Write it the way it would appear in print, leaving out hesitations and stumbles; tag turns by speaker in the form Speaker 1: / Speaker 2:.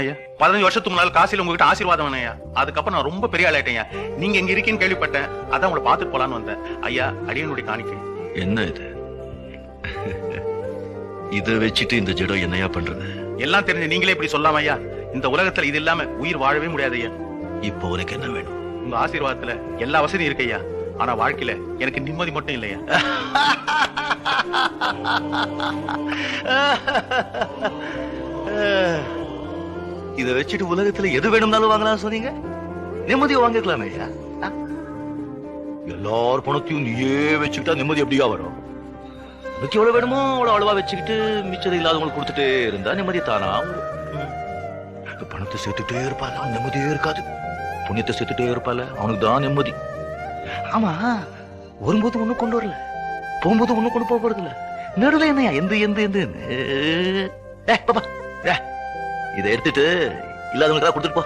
Speaker 1: ஐயா 15 வருஷத்துக்கு முன்னால காசில உங்ககிட்ட ஆசீர்வாதம் ஐயா. அதுக்கப்புறம் நான் ரொம்ப பெரிய ஆளாயிட்டேன். நீங்க இங்க இருக்கீன்னு கேள்விப்பட்டேன். அதான் உங்களை பார்த்துட்டு போலான்னு வந்தேன். ஐயா அடியனுடைய காணிக்கை.
Speaker 2: என்ன இது? இத வச்சுட்டு இந்த ஜடம் என்னையா பண்றது?
Speaker 1: எல்லாம் தெரிஞ்சு நீங்களே இப்படி சொல்லாம ஐயா. இந்த உலகத்துல இது இல்லாம உயிர் வாழவே முடியாது ஐயா.
Speaker 2: இப்போ உனக்கு என்ன வேணும்?
Speaker 1: உங்க ஆசீர்வாதத்துல எல்லா வசதியும் இருக்கு ஐயா. ஆனா வாழ்க்கையில எனக்கு நிம்மதி மட்டும் இல்லையா.
Speaker 2: இத வச்சுட்டு உலகத்துல எது வேணும்னாலும் வாங்கலாம் சொன்னீங்க. நிம்மதியை வாங்கிக்கலாமே ஐயா. எல்லார் பணத்தையும் நீயே வச்சுக்கிட்டா நிம்மதி எப்படியா வரும்? உனக்கு எவ்வளவு வேணுமோ அவ்வளவு அளவா வச்சுக்கிட்டு மிச்சம் இல்லாதவங்களுக்கு கொடுத்துட்டே இருந்தா நிம்மதி தானா வரும். பணத்தை சேர்த்துட்டே இருப்பால நிம்மதியே இருக்காது. புண்ணியத்தை சேர்த்துட்டே இருப்பால அவனுக்கு தான் நிம்மதி. ஆமா, வரும்போது ஒண்ணு கொண்டு வரல, போகும்போது ஒண்ணு கொண்டு போக போறது இல்ல. நடுவில் என்னையா எந்த எந்த எந்த பாப்பா இதை எடுத்துட்டு இல்லாதவங்களுக்கா கொடுத்துட்டு போ.